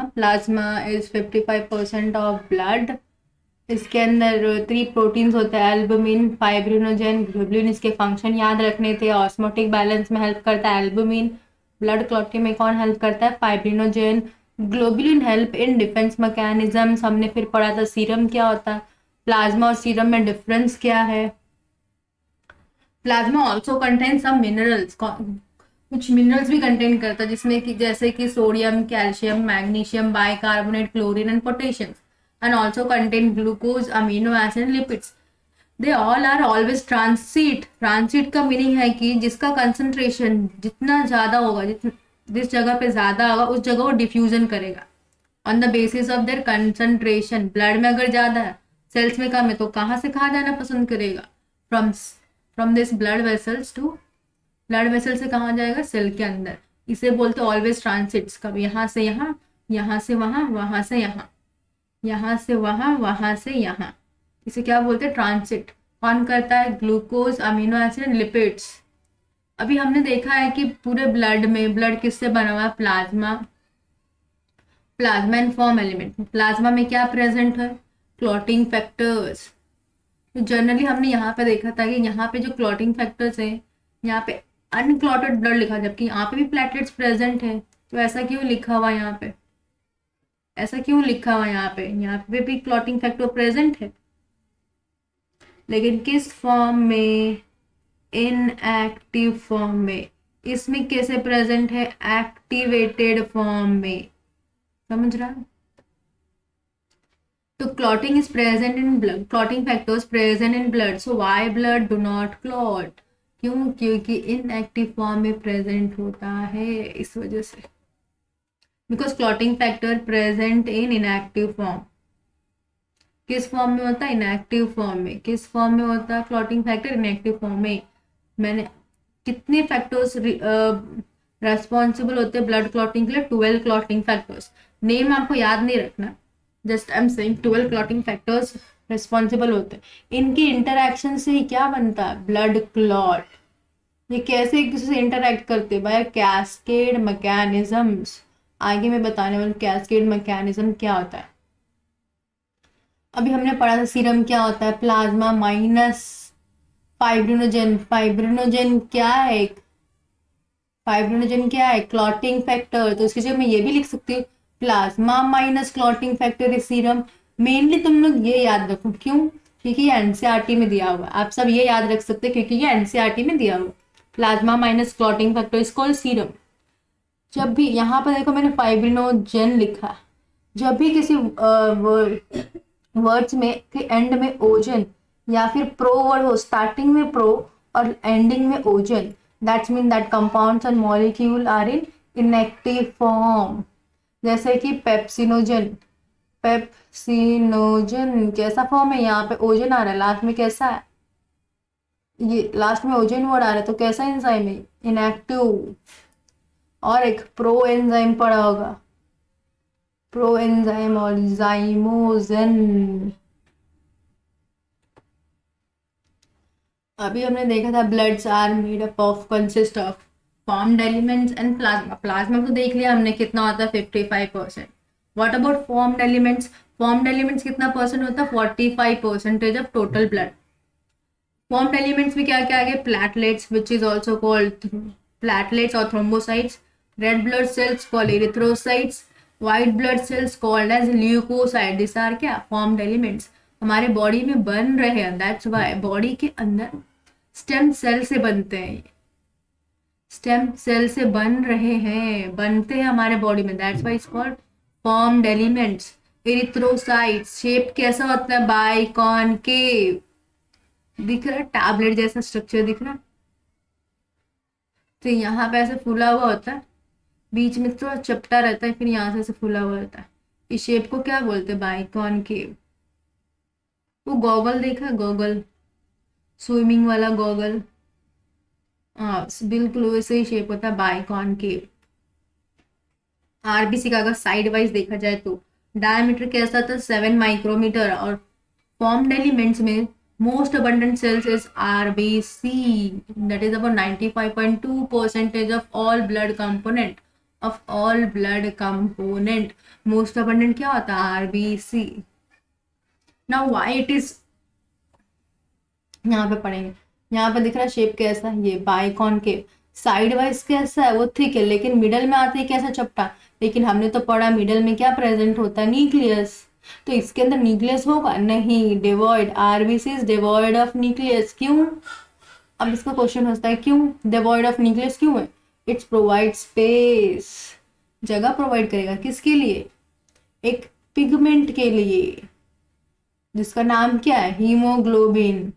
Plasma is 55% of blood. इसके अंदर 3 proteins होते हैं, एल्बुमिन, फाइब्रिनोजेन, ग्लोबुलिन। इसके फंक्शन याद रखने थे। ऑस्मोटिक बैलेंस में हेल्प करता है एल्बुमिन। ब्लड क्लॉटिंग में कौन हेल्प करता है? Fibrinogen. Globulin help in defence mechanisms. हमने फिर पढ़ा था सीरम क्या होता है, प्लाज्मा और सीरम में डिफरेंस क्या है। Plasma also contain some minerals, कुछ मिनरल्स भी कंटेन करता है, जिसमें कि जैसे कि sodium, calcium, magnesium, bicarbonate, chlorine and potassium. And also contain glucose, amino acid, lipids. They all are always transit. Transit का मीनिंग है कि जिसका कंसंट्रेशन जितना ज्यादा होगा, जिस जगह पे ज्यादा होगा उस जगह वो डिफ्यूजन करेगा on the basis of their concentration. Blood में अगर ज्यादा है, सेल्स में कम है, तो कहाँ से कहाँ जाना पसंद करेगा? From from this blood vessels to, blood vessel से कहाँ जाएगा? सेल के अंदर। इसे बोलते ऑलवेज ट्रांसिट्स। कभी यहाँ से यहाँ, यहाँ से वहां, वहां से यहाँ, यहाँ से वहां, वहां से यहाँ। इसे क्या बोलते हैं? ट्रांसिट। कौन करता है? Glucose, amino acid, lipids. अभी हमने देखा है कि पूरे ब्लड में, ब्लड किससे बना हुआ है? Plasma. Plasma and form element. Plasma में क्या प्रेजेंट है? Clotting factors. तो जनरली हमने यहाँ पे देखा था कि यहाँ पे जो क्लॉटिंग फैक्टर्स है, यहाँ पे अनक्लॉटेड ब्लड लिखा, जबकि यहाँ पे भी प्लेटलेट्स प्रेजेंट है। तो ऐसा क्यों लिखा हुआ यहाँ पे? ऐसा क्यों लिखा हुआ यहाँ पे? यहाँ पे भी क्लॉटिंग फैक्टर प्रेजेंट है, लेकिन किस फॉर्म में? इनएक्टिव फॉर्म में। इसमें कैसे प्रेजेंट है? एक्टिवेटेड फॉर्म में। समझ रहा है? तो clotting is present in blood, clotting factors present in blood. So why blood do not clot? क्यों? क्योंकि इनएक्टिव फॉर्म में प्रेजेंट होता है, इस वजह से। Because clotting factor present in inactive form. किस फॉर्म में होता है? इनएक्टिव फॉर्म में। किस फॉर्म में होता है क्लॉटिंग फैक्टर? इनएक्टिव फॉर्म में। मैंने कितने फैक्टर्स रेस्पॉन्सिबल होते हैं ब्लड क्लॉटिंग के लिए? 12 क्लॉटिंग फैक्टर्स। नेम आपको याद नहीं रखना, just I am saying 12 clotting factors responsible होते हैं। इनकी इंटरैक्शन से ही क्या बनता है? Blood clot. ये कैसे एक दूसरे से इंटरैक्ट करते हैं? By cascade mechanisms. आगे मैं बताने वाली कैस्केड मैकेनिज्म क्या होता है। अभी हमने पढ़ा था सीरम क्या होता है, प्लाज्मा माइनस फाइब्रिनोजेन। फाइब्रिनोजेन क्या है? फाइब्रिनोजेन क्या है? Clotting factor. तो इसकी जगह मैं ये भी लिख सकती हूँ, plasma minus clotting factor is serum. Mainly तुम लोग ये याद रखो, क्यों? क्योंकि ये एनसीईआरटी में दिया हुआ है। आप सब ये याद रख सकते हैं क्योंकि ये एनसीईआरटी में दिया हुआ है। Plasma minus clotting factor is called serum. जब भी यहाँ पर देखो मैंने फाइब्रिनोजेन लिखा, जब भी किसी वर्ड्स में के एंड में ओजन या फिर प्रो वर्ड हो, स्टार्टिंग में प्रो और एंडिंग में ओजन, that's mean that compounds and molecule are in inactive form. जैसे कि पेप्सिनोजन। पेप्सिनोजन कैसा फॉर्म है? यहाँ पे ओजन आ रहा है, लास्ट में कैसा है? ये लास्ट में ओजन वर्ड आ रहा है, तो कैसा एंजाइम है? इनएक्टिव। और एक प्रो एंजाइम पढ़ा होगा, प्रो एंजाइम और जाइमोजन। अभी हमने देखा था bloods are made up of, consist of formed elements and plasma. Plasma तो देख लिया हमने कितना होता है, 55%। What about formed elements? Formed elements कितना परसेंट होता है? 45% of total blood. Formed elements में क्या क्या आ गए? Platelets which is also called platelets और thrombocytes, red blood cells called erythrocytes, white blood cells called as leucocyte. This are क्या? Formed elements. हमारे बॉडी में बन रहे हैं, दैट्स व्हाई बॉडी के अंदर स्टेम सेल से बनते हैं। स्टेम सेल से बन रहे हैं, बनते हैं हमारे बॉडी में, that's why it's called formed elements. Erythrocytes shape कैसा होता है? बाइकॉनकेव। दिख रहा है टैबलेट जैसा स्ट्रक्चर दिख रहा है। तो यहाँ पे ऐसे फूला हुआ होता है, बीच में थोड़ा चपटा रहता है, फिर यहाँ से ऐसे फूला हुआ रहता है। इस शेप को क्या बोलते हैं? बाइकॉनकेव। वो गॉगल देखा है? गॉगल, स्विमिंग वाला गॉगल। हाँ बिल्कुल वैसे ही शेप होता है, बाइकॉनकेव। आरबीसी का अगर साइड वाइज देखा जाए तो डायमीटर कैसा था? 7 माइक्रोमीटर। और फॉर्म्ड एलिमेंट्स में most abundant cells is RBC, that is about 95.2% of all blood component. Of all blood component. Most abundant क्या होता है? RBC. Now why it is, यहाँ पे पढ़ेंगे, यहाँ पे दिख रहा है शेप कैसा है, ये बाइकॉनकेव। साइड वाइज कैसा है? वो थिक है, लेकिन मिडल में आते ही कैसा? चपटा। लेकिन हमने तो पढ़ा मिडल में क्या प्रेजेंट होता है? न्यूक्लियस। तो इसके अंदर न्यूक्लियस होगा नहीं, devoid. RBC is devoid of nucleus. क्यों? अब इसका क्वेश्चन होता है क्यों डिवॉइड ऑफ न्यूक्लियस क्यों है? इट्स प्रोवाइड स्पेस, जगह प्रोवाइड करेगा। किसके लिए? एक पिगमेंट के लिए, जिसका नाम क्या है? Haemoglobin,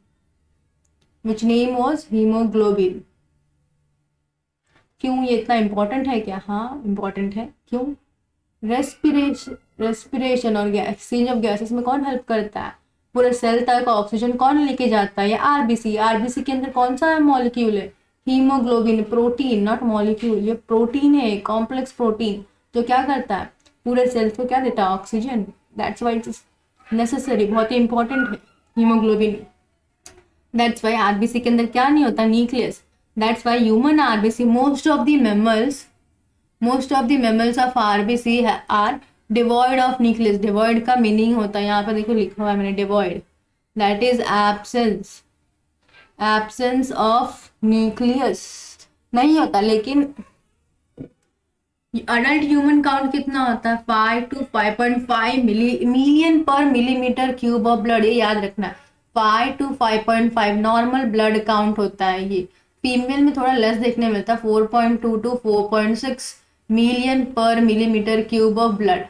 which name was haemoglobin. क्यों ये इतना इंपॉर्टेंट है क्या? हाँ इंपॉर्टेंट है। क्यों? रेस्पिरेशन और एक्सचेंज ऑफ गैसेस में कौन हेल्प करता है? पूरे सेल तक ऑक्सीजन कौन लेके जाता है? ये आरबीसी। आरबीसी के अंदर कौन सा मॉलिक्यूल है? हीमोग्लोबिन। प्रोटीन, नॉट मॉलिक्यूल, ये प्रोटीन है, कॉम्प्लेक्स प्रोटीन, जो क्या करता है? पूरे सेल्स को क्या देता है? Oxygen. That's why it's necessary, बहुत ही इंपॉर्टेंट है हीमोग्लोबिन। दैट्स वाई आरबीसी के अंदर क्या नहीं होता? Nucleus. That's why human RBC, most of the mammals of RBC are devoid of nucleus. Devoid का मीनिंग होता है, यहाँ पे देखो लिखा हुआ है मैंने, devoid, that is absence of nucleus नहीं होता। लेकिन अडल्ट ह्यूमन काउंट कितना होता है? 5 to 5.5 million per millimetre cube of blood, ये याद रखना है। 5 to 5.5 नॉर्मल ब्लड काउंट होता है ये। फीमेल में थोड़ा लेस देखने मिलता है, 4.2 to 4.6 million per millimetre cube of blood,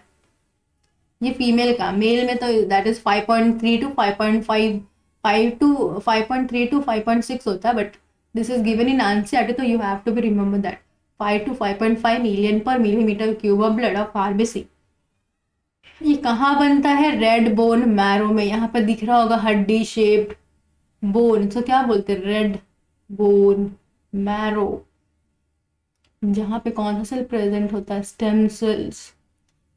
ये फीमेल का। मेल में तो दैट इज 5.3 to 5.5, 5.3 to 5.6 होता है, but this is given in NCERT, तो you have to be remember that 5 to 5.5 million per millimetre cube of blood of RBC. ये कहाँ बनता है? रेड बोन मैरो में। यहाँ पर दिख रहा होगा हड्डी शेप्ड बोन, तो क्या बोलते हैं? Red bone marrow. जहाँ पे कौन सा सेल प्रेजेंट होता है? Stem cells,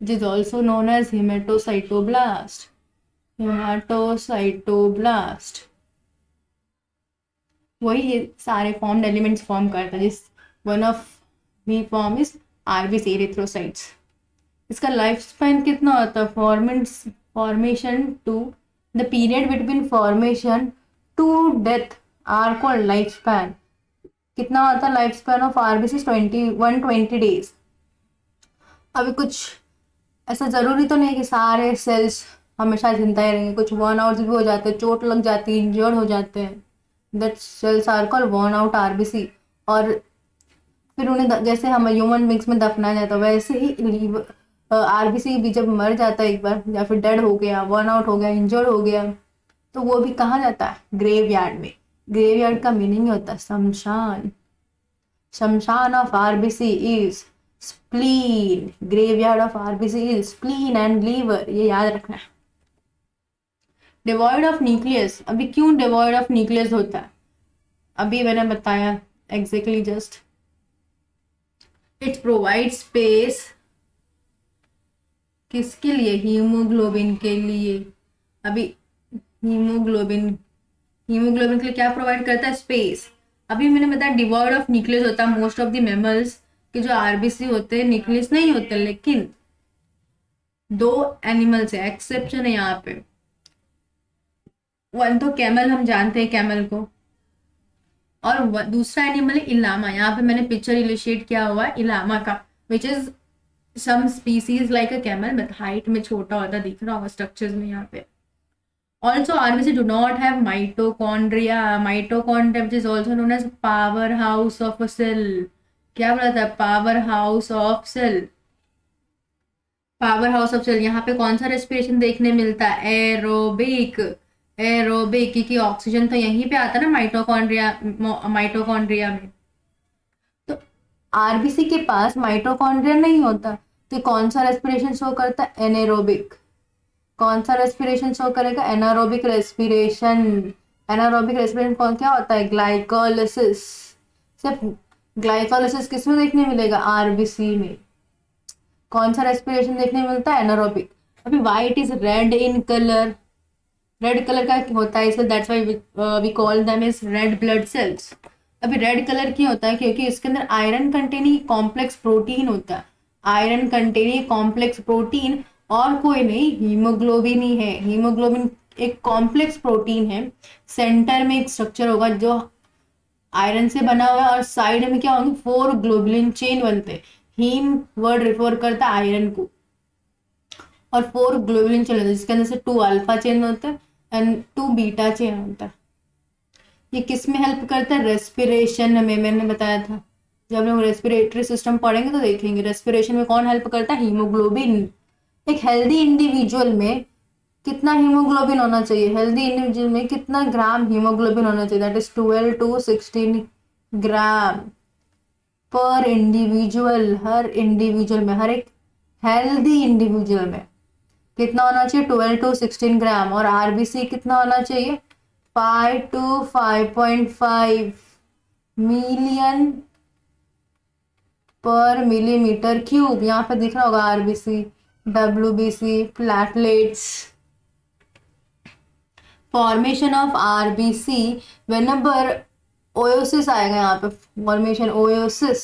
it is also known as haematocytoblast. Haematocytoblast वही ये सारे फॉर्म्ड एलिमेंट्स फॉर्म करता है, जिस one of the form is RBC, erythrocytes. इसका लाइफ स्पैन कितना होता है? Formation to the period between formation to death are called life span. कितना होता है life span of RBC? 120 days. अभी कुछ ऐसा जरूरी तो नहीं कि सारे सेल्स हमेशा जिंदा ही रहेंगे, कुछ वर्न आउट भी हो जाते हैं, चोट लग जाती है, इंजर्ड हो जाते हैं, that cells are called worn out RBC. और फिर उन्हें जैसे हम ह्यूमन बींग्स में दफनाया जाता है, वैसे ही आरबीसी भी जब मर जाता है एक बार, या फिर डेड हो गया, वर्न आउट हो गया, इंजर्ड हो गया, तो वो भी कहाँ जाता है? ग्रेव यार्ड में। ग्रेव यार्ड का मीनिंग होता है शमशान। शमशान of RBC is spleen. Graveyard of RBC is spleen and liver, ये याद रखना है। डिवॉइड ऑफ न्यूक्लियस, अभी क्यों डिवॉइड ऑफ न्यूक्लियस होता है? अभी मैंने बताया exactly just, it provide space किसके लिए? हीमोग्लोबिन के लिए। अभी हीमोग्लोबिन के लिए क्या प्रोवाइड करता है? स्पेस। अभी मैंने बताया डिवॉइड ऑफ न्यूक्लियस होता है मोस्ट ऑफ द मैमल्स के जो आरबीसी होते हैं न्यूक्लियस नहीं होते, लेकिन 2 एनिमल्स है, एक्सेप्शन है यहाँ पे। वन तो कैमल, हम जानते हैं कैमल को, और दूसरा एनिमल है इलामा। यहाँ पे मैंने पिक्चर इलिस्ट्रेट किया हुआ है इलामा का, which is some species like a camel, but height में छोटा होता दिख रहा होगा स्ट्रक्चर्स में यहाँ पे। Also, RBC do not have mitochondria. Mitochondria, which is also known as powerhouse of a cell. क्या बोला था? Powerhouse of cell. Powerhouse of cell. यहाँ पे कौन सा रेस्पिरेशन देखने मिलता है? एरोबिक। एरोबिक, क्योंकि ऑक्सीजन तो यहीं पे आता है ना माइटोकॉन्ड्रिया में। तो आरबीसी के पास माइटोकॉन्ड्रिया नहीं होता, तो कौन सा रेस्पिरेशन शो करता है? एनेरोबिक। कौन सा रेस्पिरेशन शो करेगा? Anaerobic respiration. एनारोबिक रेस्पिरेशन कौन क्या होता है? ग्लाइकोलिसिस। सिर्फ ग्लाइकोलिसिस किस में देखने मिलेगा? आरबीसी में। कौन सा रेस्पिरेशन देखने मिलता है? एनारोबिक। अभी white is red in colour, red colour का होता है, इसलिए that's why we call them is red blood cells. अभी रेड कलर क्यों होता है, क्योंकि इसके अंदर आयरन कंटेनिंग कॉम्प्लेक्स प्रोटीन होता है, आयरन कंटेनिंग कॉम्प्लेक्स प्रोटीन, और कोई नहीं, हीमोग्लोबिन ही है। हीमोग्लोबिन एक कॉम्प्लेक्स प्रोटीन है, सेंटर में एक स्ट्रक्चर होगा जो आयरन से बना हुआ है, और साइड में क्या होंगे, 4 ग्लोबुलिन चेन बनते हैं। हीम वर्ड रिफर करता है आयरन को, और 4 ग्लोबुलिन चेन होते हैं जिसके अंदर से 2 अल्फा चेन होता है एंड 2 बीटा चेन होता है। ये किस में हेल्प करता है, रेस्पिरेशन में, मैंने बताया था। जब लोग रेस्पिरेटरी सिस्टम पढ़ेंगे तो देखेंगे रेस्पिरेशन में कौन हेल्प करता है, हीमोग्लोबिन। एक हेल्दी इंडिविजुअल में कितना हीमोग्लोबिन होना चाहिए, हेल्दी इंडिविजुअल में कितना ग्राम हीमोग्लोबिन होना चाहिए, दैट इज 12 to 16 ग्राम पर इंडिविजुअल। हर इंडिविजुअल में, हर एक हेल्दी इंडिविजुअल में कितना होना चाहिए, 12 to 16 ग्राम। और आरबीसी कितना होना चाहिए, 5 to 5.5 million per millimetre cube. यहाँ पे दिख रहा होगा RBC, WBC, platelets. Formation of RBC whenever ओयोसिस आएगा यहाँ पे, फॉर्मेशन ओयोसिस,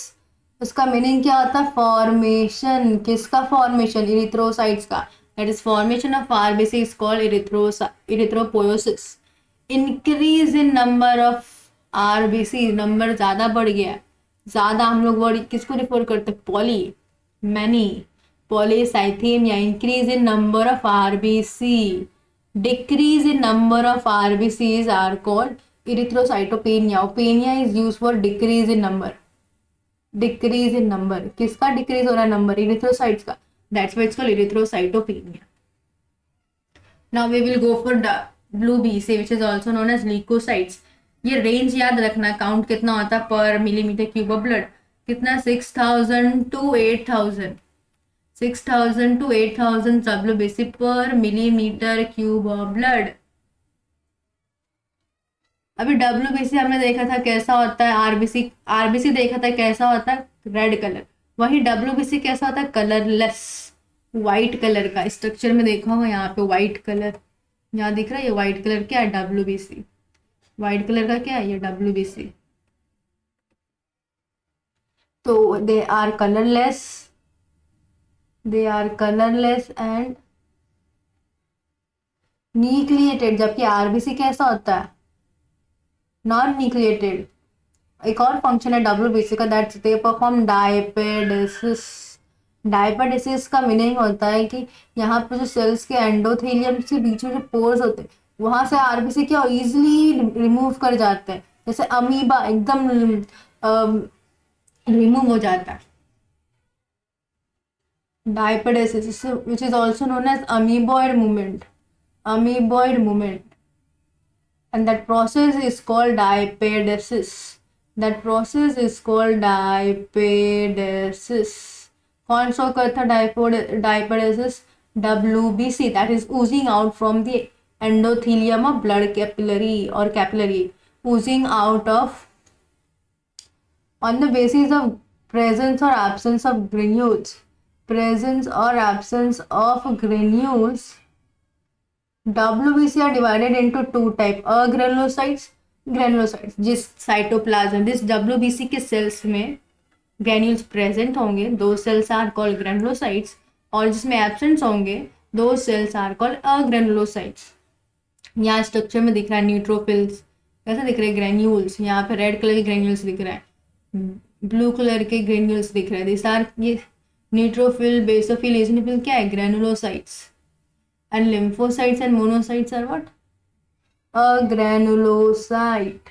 उसका मीनिंग क्या होता है, फॉर्मेशन। किसका फॉर्मेशन, इरिथ्रोसाइट्स का। That is formation of RBC is called erythropoiesis. Increase in number of RBC, number ज्यादा बढ़ गया, ज्यादा हम लोग वर्ड किसको रिफर करते हैं, poly, many, polycythaemia. Increase in number of RBC, decrease in number of RBCs are called erythrocytopenia. Openia is used for decrease in number. Decrease in number, किसका decrease हो रहा है number, erythrocytes का, that's why it's called erythrocytopenia. Now we will go for WBC which is also known as leukocytes. ये range याद रखना, count कितना होता है पर मिलीमीटर क्यूब ऑफ ब्लड, कितना 6000 to 8000, 6000 to 8000 WBC पर मिलीमीटर क्यूब ऑफ ब्लड। अभी WBC हमने देखा था कैसा होता है, आरबीसी देखा था कैसा होता है, रेड कलर। वही WBC कैसा होता है, कलरलेस, व्हाइट कलर का। स्ट्रक्चर में देखा होगा यहाँ पे व्हाइट कलर, यहाँ दिख रहा है, ये व्हाइट कलर क्या है, WBC। व्हाइट कलर का क्या है, ये WBC। तो they are colourless, they are colorless and nucleated. जबकि आरबीसी कैसा होता है, नॉन न्यूक्लिएटेड। एक और फंक्शन है WBC का, that's they perform diapedesis. Diapedesis का मीनिंग होता है कि यहाँ पर जो सेल्स के एंडोथेलियम के बीच में जो पोर्स होते हैं वहां से आरबीसी क्या इजिली रिमूव कर जाते हैं, जैसे अमीबा एकदम रिमूव हो जाता है। Diapedesis, which is also known as amoeboid movement, and that process is called diapedesis. कौन सा करता है diapedesis, WBC, that is oozing out from the endothelium of blood capillary, oozing out of on the basis of presence or absence of granules. WBC are divided into 2 type, granulocytes, जिस cytoplasm, जिस WBC के sales में granules present होंगे, दो sales are called granulocytes, और जिसमें absent होंगे दो सेल्स आर कॉल्ड अग्रेनुलोसाइट्स। यहाँ स्ट्रक्चर में दिख रहा है न्यूट्रोफिल्स, कैसे दिख रहे हैं, ग्रेन्यूल्स। यहाँ पे रेड कलर के ग्रेन्यूल्स दिख रहा है, ब्लू कलर के ग्रेन्यूल्स दिख रहे हैं, दिस आर ये न्यूट्रोफिल, बेसोफिल, इसिनोफिल क्या है, granulocytes. And lymphocytes and monocytes are what, granulocyte.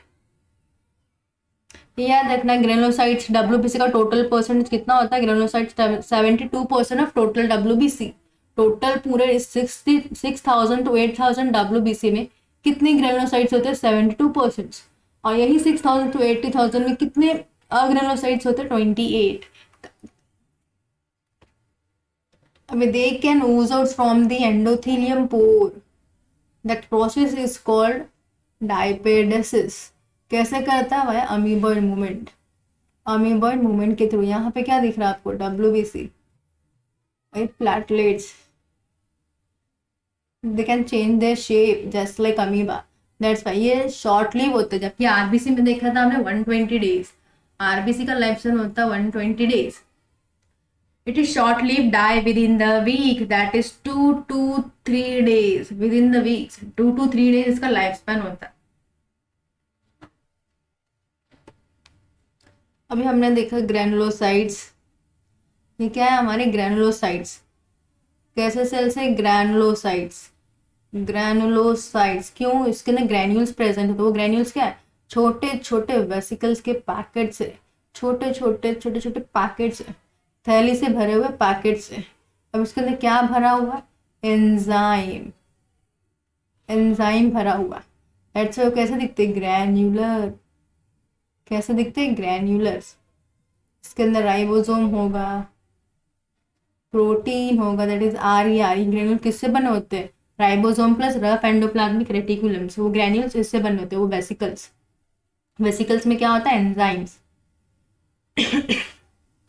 याद रखना ग्रेनुलोसाइट्स WBC का टोटल परसेंटेज कितना होता है, ग्रेनुलोसाइट्स 72% ऑफ टोटल WBC। टोटल पूरे 6000 to 8000 WBC में कितने ग्रेनुलोसाइट्स होते हैं, 72%। और यही 6000 to 80000 में कितने अग्रेनुलोसाइट्स होते हैं, 28। They can ooze out from the endothelium pore. That process is called diapedesis. कैसे करता है वह, अमीबॉइड मूवमेंट के थ्रू। यहाँ पे क्या दिख रहा है आपको, WBC, platelets, they can change their shape just like amoeba. That's why ये शॉर्ट लिव होते हैं, जबकि आरबीसी में देखा था हमने 120 डेज, आरबीसी का लाइफ स्पैन होता है 120 days. It is short-lived, die within the week, that is 2 to 3 days. Within the weeks 2 to 3 days इसका लाइफ स्पैन होता है. अभी हमने देखा ग्रैनुलोसाइट्स. ये क्या है हमारे ग्रैनुलोसाइट्स. कैसे सेल्स है ग्रैनुलोसाइट्स. ग्रैनुलोसाइट्स क्यों, इसके अंदर ग्रैन्यूल्स प्रेजेंट है. तो वो ग्रैन्यूल्स क्या है, छोटे छोटे वेसिकल्स के पैकेट्स है, छोटे छोटे छोटे छोटे पैकेट्स है, थैली से भरे हुए पैकेट्स है. अब इसके अंदर क्या भरा हुआ, एंजाइम. एंजाइम भरा हुआ. ऐसे वो कैसे दिखते, ग्रैन्युलर. कैसे दिखते, ग्रैन्युलर्स. इसके अंदर राइबोसोम होगा, प्रोटीन होगा, that is R E R. Granule किससे बने होते हैं, ribosome plus rough endoplasmic reticulums. वो ग्रैन्यूल्स इससे बने होते हैं, वो वेसिकल्स. वेसिकल्स में क्या होता है, enzymes.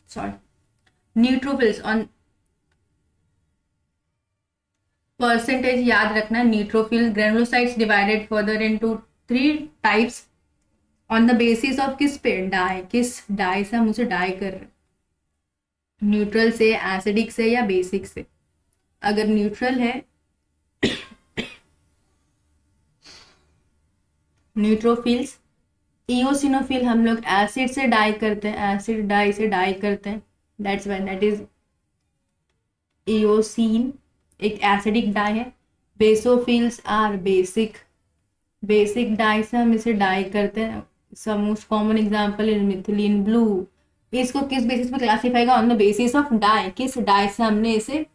Sorry. Neutrophils on percentage याद रखना. Neutrophil granulocytes divided further into 3 types on the basis of किस पे, डाई. किस डाई से हम उसे डाई कर रहे हैं, न्यूट्रल से, एसिडिक से या बेसिक से. अगर न्यूट्रल है न्यूट्रोफिल्स. इओसिनोफिल हम लोग एसिड से डाई करते हैं, एसिड डाई से डाई करते हैं. That's why that is eosin, एक एसिडिक डाई है. Basophils are basic. Basic dye से हम इसे डाई करते हैं. Some most common example is methylene blue. इसको किस बेसिस पे classify on the basis of dye. किस डाई से हमने इसे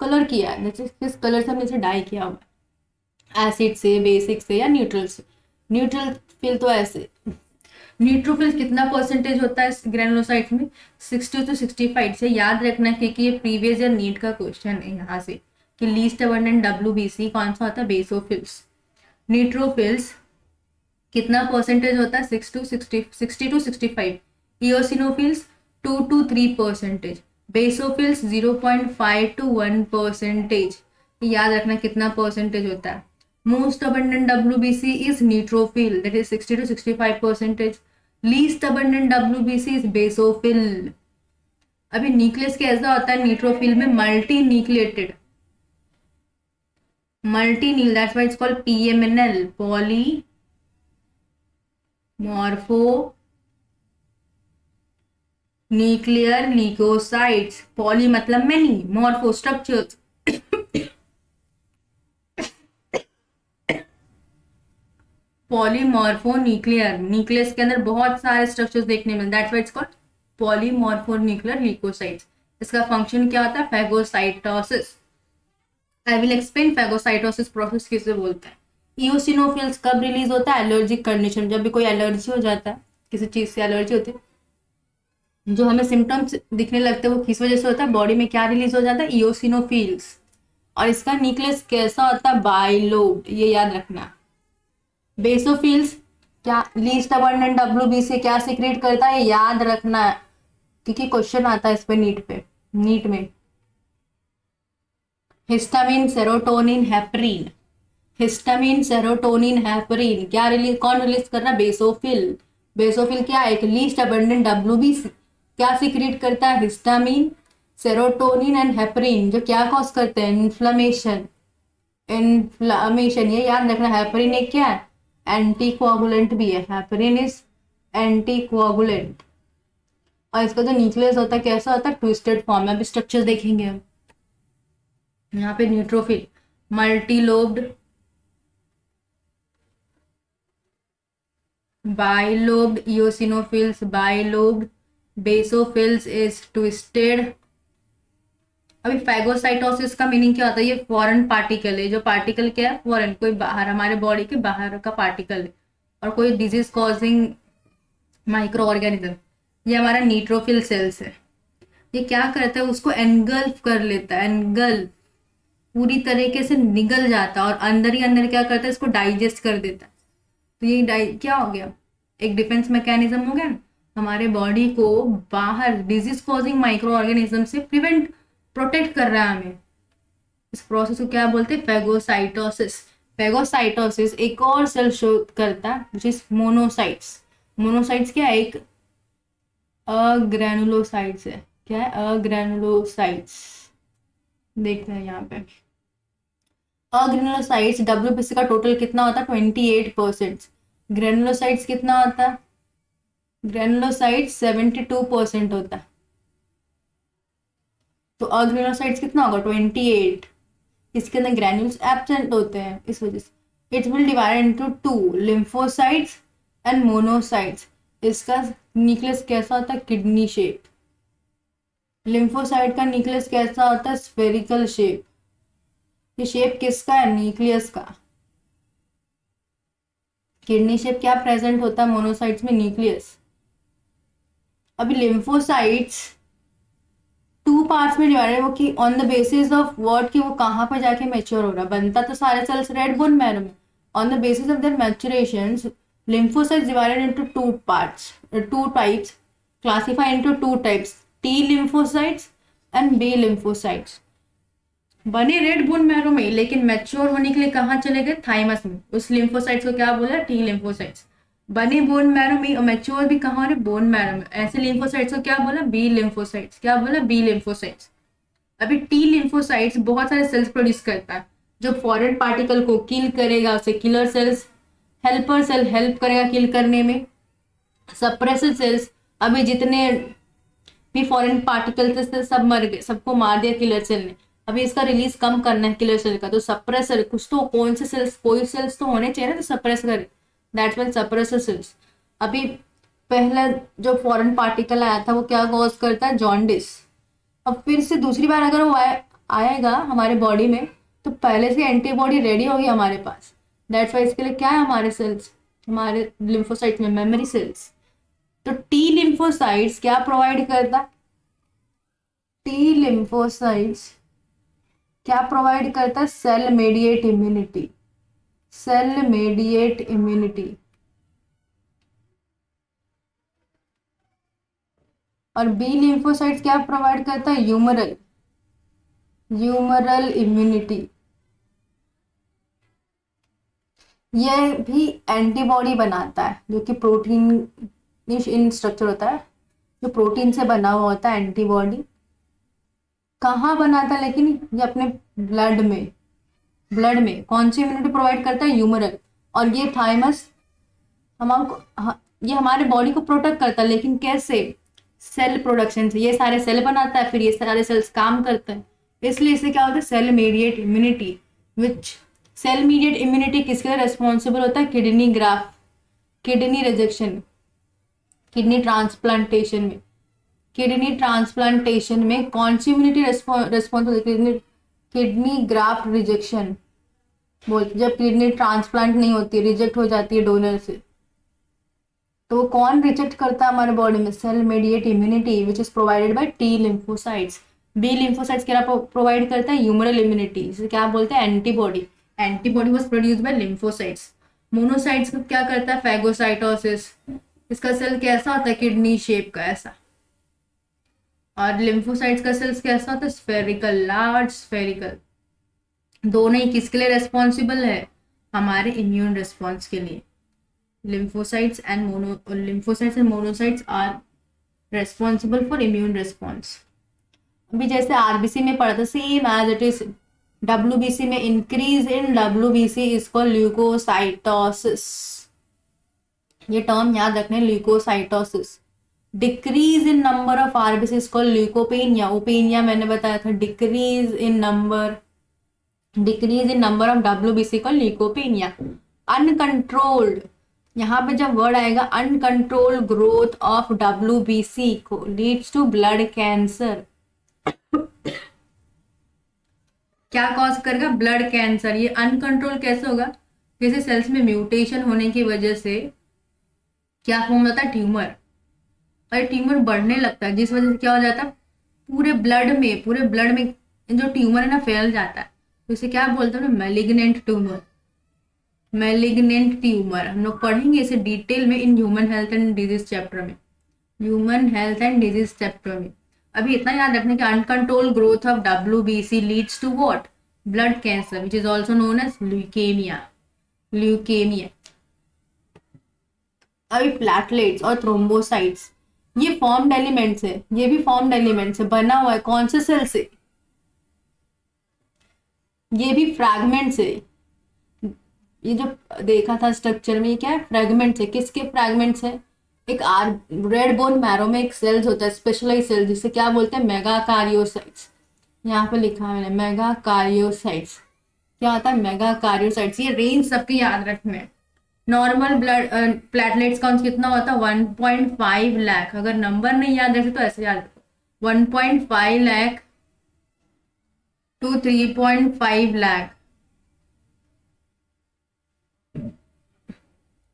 कलर किया है, किस कलर से हमने इसे डाई किया हुआ, एसिड से, बेसिक से या न्यूट्रल से. न्यूट्रल फिल तो ऐसे. न्यूट्रोफिल कितना परसेंटेज होता है ग्रैनुलोसाइट्स में, 60 to 65 से याद रखना, क्योंकि ये प्रीवियस ईयर नीट का क्वेश्चन है यहाँ से कि लीस्ट अबंडेंट डब्ल्यूबीसी कौन सा होता है, बेसोफिल्स. न्यूट्रोफिल्स कितना परसेंटेज होता है, 60 to 65. Eosinophils 2 to 3%. Basophils 0.5 to 1%. याद रखना कितना परसेंटेज होता है. Most abundant WBC is neutrophil, that is 60 to 65%. Least abundant WBC is basophil. अभी न्यूक्लियस कैसा होता है न्यूट्रोफिल में, multi nucleated. Multi, that's why it's called PMNL, poly morpho nuclear leukocytes. poly मतलब many, morpho structures. Polymorphonuclear, nucleus के अंदर बहुत सारे स्ट्रक्चर्स देखने मिलते हैं. That's why it's called polymorphonuclear leucocytes. इसका फंक्शन क्या होता है, phagocytosis. I will explain phagocytosis process किसे बोलते हैं. इओसिनोफिल्स कब रिलीज होता है, एलर्जिक कंडीशन. जब भी कोई एलर्जी हो जाता है, किसी चीज से एलर्जी होती है, जो हमें सिम्टम्स दिखने लगते हैं वो किस वजह से होता है, बॉडी में क्या रिलीज हो जाता है, इओसिनोफिल्स. और इसका न्यूक्लियस कैसा होता है, बाइलोब्ड. ये याद रखना. बेसोफिल्स क्या, लीस्ट अबंडेंट डब्ल्यूबीसी क्या सीक्रेट करता है, याद रखना है क्योंकि क्वेश्चन आता है इस पे नीट में. Histamine, serotonin, heparin. Histamine, serotonin, heparin क्या रिलीज, कौन रिलीज कर रहा है, बेसोफिल. बेसोफिल क्या, एक लीस्ट अबंडेंट डब्ल्यूबीसी क्या सीक्रेट करता है, हिस्टामिन, सेरोटोनिन एंड हेपरिन, जो क्या कॉज करते हैं, इन्फ्लेमेशन. ये याद रखना. हेपरिन एक क्या है, एंटीकोआगुलेंट भी है. Heparin is anticoagulant. और इसका जो न्यूक्लियस होता है कैसा होता है, ट्विस्टेड फॉर्म में. अभी स्ट्रक्चर देखेंगे हम. यहाँ पे neutrophil multilobed, bilobed. Eosinophils bilobed. Basophils is twisted. अभी फैगोसाइटोसिस का मीनिंग क्या होता है, ये फॉरेन पार्टिकल है. जो पार्टिकल क्या है, फॉरेन, कोई बाहर, हमारे बॉडी के बाहर का पार्टिकल है. और कोई डिजीज कॉजिंग माइक्रो ऑर्गेनिज्म. ये हमारा न्यूट्रोफिल सेल्स है. ये क्या करता है, उसको एनगल्फ कर लेता है. एनगल्फ पूरी तरीके से निगल जाता है और अंदर ही अंदर क्या करता है, इसको डाइजेस्ट कर देता है. तो ये क्या हो गया, एक डिफेंस मैकेनिज्म हो गया. हमारे बॉडी को बाहर डिजीज कॉजिंग माइक्रो ऑर्गेनिज्म से प्रोटेक्ट कर रहा है हमें. इस प्रोसेस को क्या बोलते हैं, फैगोसाइटोसिस. फेगोसाइटोसिस एक और सेल शो करता है विच इज मोनोसाइट्स। मोनोसाइट्स क्या है? एक अग्रेनुलोसाइट्स है। क्या है? अग्रेनुलोसाइट्स। देखते हैं यहाँ पे अग्रेनुलोसाइट्स डब्ल्यूबीसी का टोटल कितना होता है? 28%। ग्रेनुलोसाइट्स कितना होता है? ग्रेनुलोसाइट्स 72% होता है। तो अग्रेनुलोसाइट्स कितना होगा? 28। इसके अंदर ग्रेन्यूल्स एब्सेंट होते हैं इस वजह से। It will divide into two, lymphocytes and monocytes. इसका न्यूक्लियस कैसा होता है? Kidney shape. लिम्फोसाइट का न्यूक्लियस कैसा होता है? Spherical shape. ये शेप किसका है? न्यूक्लियस का। किडनी शेप क्या प्रेजेंट होता है मोनोसाइट्स में? न्यूक्लियस। अभी लिम्फोसाइट्स टू पार्ट्स में डिवाइडेड, वो कि on the basis of what, कि वो कहाँ पर जाके मैच्योर हो रहा है। बनता तो सारे सेल्स रेड बोन मैरो में। On the basis of their maturation lymphocytes divided into two parts, two types, classified into two types, T lymphocytes and B lymphocytes। बने रेड बोन मैरो में, लेकिन मैच्योर होने के लिए कहाँ चले गए? थाइमस में। उस लिम्फोसाइट्स को क्या बोला? T lymphocytes. बने बोन मैरो में और मैच्योर भी कहाँ हो रहे? बोन मैरो में। ऐसे लिम्फोसाइट्स को क्या बोला? B lymphocytes. क्या बोला? B lymphocytes. अभी टी लिम्फोसाइट्स बहुत सारे सेल्स प्रोड्यूस करता है जो फॉरेन पार्टिकल को किल करेगा, उसे killer cells. Helper cell help करेगा किल करने में। सप्रेसर सेल्स, अभी जितने भी फॉरेन पार्टिकल थे सब मर गए, सबको मार दिया किलर सेल ने। अभी इसका रिलीज कम करना है किलर सेल का, तो सप्रेसर कुछ तो, कौन से सेल्स, कोई सेल्स तो होने चाहिए ना तो सप्रेस करे। That's why suppressor cells. अभी पहला जो फॉरेन पार्टिकल आया था वो क्या कॉज करता है? जॉन्डिस। अब फिर से दूसरी बार अगर वो आएगा हमारे बॉडी में तो पहले से एंटीबॉडी रेडी होगी हमारे पास। दैट्स वाई इसके लिए क्या है हमारे सेल्स, हमारे लिम्फोसाइट्स में? Memory cells. तो टी लिम्फोसाइट्स क्या प्रोवाइड करता? टी लिम्फोसाइट्स क्या प्रोवाइड करता है? Cell mediate immunity. Cell mediate immunity. और बी लिम्फोसाइट्स क्या प्रोवाइड करता है? Humoral immunity. यह भी एंटीबॉडी बनाता है जो कि प्रोटीन इन स्ट्रक्चर होता है, जो प्रोटीन से बना हुआ होता है एंटीबॉडी। कहाँ बनाता है? लेकिन ये अपने ब्लड में कौन सी इम्यूनिटी प्रोवाइड करता है? ह्यूमरल। और ये थाइमस हमको, ये हमारे बॉडी को प्रोटेक्ट करता है, लेकिन कैसे? सेल प्रोडक्शन से। ये सारे सेल बनाता है, फिर ये सारे सेल्स काम करते हैं, इसलिए इसे क्या होता है? Cell mediated immunity. Which cell mediated immunity किसके लिए रेस्पॉन्सिबल होता है? Kidney graft, kidney rejection, kidney transplantation में। किडनी ट्रांसप्लांटेशन में कौन सी immunity responsible? Kidney graft rejection बोलते, जब किडनी ट्रांसप्लांट नहीं होती, रिजेक्ट हो जाती है डोनर से, तो वो कौन रिजेक्ट करता है हमारे बॉडी में? Cell mediate immunity which is provided by T lymphocytes. B lymphocytes क्या प्रोवाइड करता है? ह्यूमरल इम्यूनिटी, जिसे क्या बोलते हैं? Antibody. Antibody was produced by lymphocytes. Monocytes को क्या करता है? फैगोसाइटोसिस। इसका सेल कैसा होता है? किडनी शेप का ऐसा। और लिम्फोसाइट्स का सेल्स कैसा होता है? Spherical, large spherical. दोनों ही किसके लिए रेस्पॉन्सिबल है? हमारे इम्यून रिस्पॉन्स के लिए। lymphocytes and monocytes are responsible for immune response। अभी जैसे आरबीसी में पढ़ा था, same as it is WBC में, increase in WBC is called leucocytosis. ये टर्म याद रखने, leucocytosis. Decrease in number of RBC is called leucopenia. ओपेनिया मैंने बताया था। Decrease in number of WBC called leucopenia. Uncontrolled, यहाँ पे जब वर्ड आएगा अनकंट्रोल ग्रोथ ऑफ डब्ल्यूबीसी को लीड्स टू ब्लड कैंसर। क्या कॉज करेगा? Blood cancer. ये अनकंट्रोल कैसे होगा? किसी सेल्स में म्यूटेशन होने की वजह से क्या फॉर्म होता है? ट्यूमर। और ट्यूमर बढ़ने लगता है, जिस वजह से क्या हो जाता है? पूरे ब्लड में जो ट्यूमर है ना फैल जाता है, तो इसे क्या बोलते हैं? Malignant tumour. मैलिग्नेंट ट्यूमर हम लोग पढ़ेंगे इसे डिटेल में in human health and disease chapter में। अभी इतना याद रखने कि uncontrol growth of WBC leads to what? Blood cancer which is also known as leukaemia, leukaemia. अभी प्लेटलेट्स और थ्रोम्बोसाइट्स ये फॉर्म्ड एलिमेंट्स है, ये भी फॉर्म्ड एलिमेंट्स है, बना हुआ है कौन से सेल से, ये भी फ्रैगमेंट्स है। ये जो देखा था स्ट्रक्चर में, ये क्या है, फ्रैगमेंट्स है। किसके फ्रैगमेंट्स है, एक आर रेड बोन मैरो में एक सेल्स होता है, स्पेशलाइज सेल, जिसे क्या बोलते हैं, मेगाकारियोसाइट्स। यहाँ पे लिखा है मैंने मेगाकारियोसाइट्स। क्या होता है मेगाकारियोसाइट्स, ये रेंज सबके याद रखने हैं। नॉर्मल ब्लड प्लेटलेट्स काउंट कितना होता है, 1.5 लाख। अगर नंबर नहीं याद रखे तो ऐसे याद रखो, 1.5 lakh to 3.5 lakh,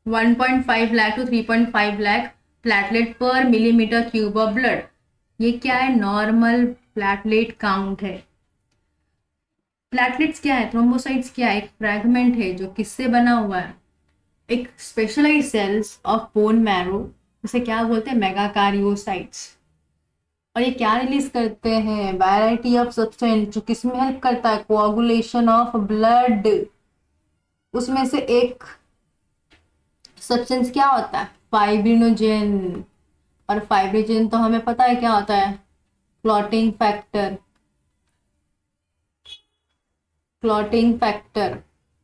1.5 lakh to 3.5 lakh platelet per millimetre cube of blood. ये क्या है, नॉर्मल प्लेटलेट काउंट है। प्लेटलेट्स क्या है, थ्रोम्बोसाइट्स क्या है, एक फ्रैगमेंट है जो किससे बना हुआ है, एक specialise cells of bone marrow, उसे क्या बोलते हैं, मेगाकारियोसाइट्स। और ये क्या रिलीज करते हैं, वैरायटी ऑफ सब्सटेंस, जो किसमें हेल्प करता है, कोआगुलेशन ऑफ ब्लड। उसमें से एक सब्सटेंस क्या होता है, फाइब्रिनोजेन। और फाइब्रिनोजेन तो हमें पता है क्या होता है, क्लॉटिंग फैक्टर, क्लॉटिंग फैक्टर।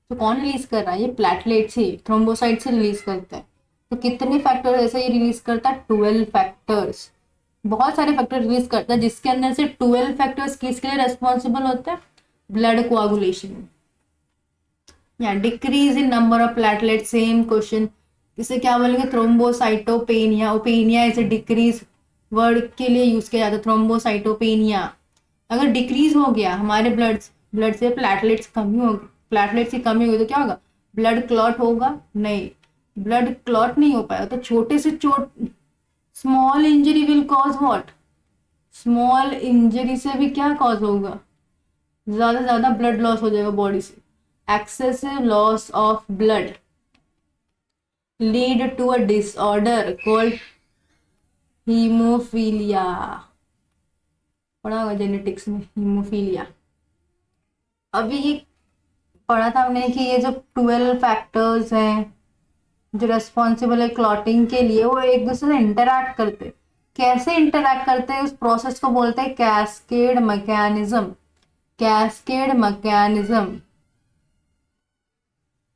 तो कौन रिलीज कर रहा है, ये प्लेटलेट्स ही थ्रोम्बोसाइट से रिलीज करते हैं। तो कितने फैक्टर ऐसे ये रिलीज करता है, 12 फैक्टर्स, बहुत सारे फैक्टर रिलीज करता है, जिसके अंदर से 12 फैक्टर्स किसके लिए रेस्पॉन्सिबल होते हैं, ब्लड कोआगुलेशन या decrease in number of platelet. Same question, इसे क्या बोलेंगे, थ्रोम्बोसाइटोपेनिया। ओपेनिया इसे डिक्रीज वर्ड के लिए यूज किया जाता है, थ्रोम्बोसाइटोपेनिया। अगर डिक्रीज हो गया हमारे ब्लड से प्लेटलेट्स कमी होगी, प्लेटलेट्स की कमी होगी तो क्या होगा, ब्लड क्लॉट होगा नहीं, ब्लड क्लॉट नहीं हो पाएगा तो छोटे से चोट, small injury will cause what, small injury से भी क्या कॉज होगा, ज्यादा से ज्यादा ब्लड लॉस हो जाएगा बॉडी से। Excessive loss of blood lead to a disorder called haemophilia. पढ़ा होगा जेनेटिक्स में हीमोफीलिया। अभी ये पढ़ा था हमने कि ये जो 12 फैक्टर्स हैं जो रेस्पॉन्सिबल है क्लॉटिंग के लिए, वो एक दूसरे से इंटरैक्ट करते, कैसे इंटरैक्ट करते हैं, उस प्रोसेस को बोलते हैं कैस्केड मैकेनिज्म, कैस्केड मैकेनिज्म।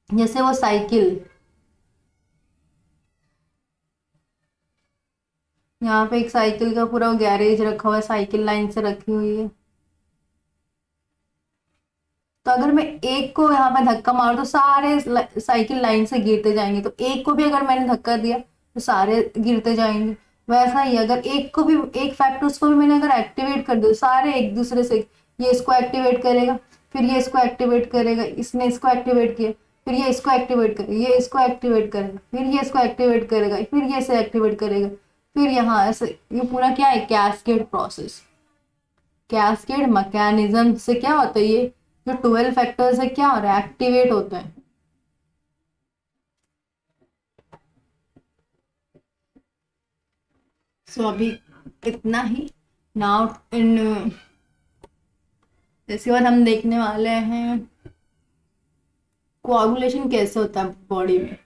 जैसे वो साइकिल, यहाँ पे एक साइकिल का पूरा गैरेज रखा हुआ है, साइकिल लाइन से रखी हुई है। तो अगर मैं एक को यहाँ पे धक्का मारूं तो सारे साइकिल लाइन से गिरते जाएंगे, तो एक को भी अगर मैंने धक्का दिया तो सारे गिरते जाएंगे। वैसा ही अगर एक को भी, एक फैक्टर्स को भी मैंने अगर एक्टिवेट कर दिया, सारे एक दूसरे से, ये इसको एक्टिवेट करेगा, फिर ये इसको एक्टिवेट करेगा, इसने इसको एक्टिवेट किया, फिर ये इसको एक्टिवेट करेगा, ये इसको एक्टिवेट करेगा, फिर ये इसको एक्टिवेट करेगा, फिर ये इसे एक्टिवेट करेगा, फिर यहाँ ऐसे, ये पूरा क्या है, कैस्केड प्रोसेस। कैस्केड मैकेनिज्म से क्या होता है, ये जो 12 फैक्टर्स है क्या हो रहा है, एक्टिवेट होता है। सो अभी इतना ही। नाउ इन इसके बाद हम देखने वाले हैं कोआगुलेशन कैसे होता है बॉडी में।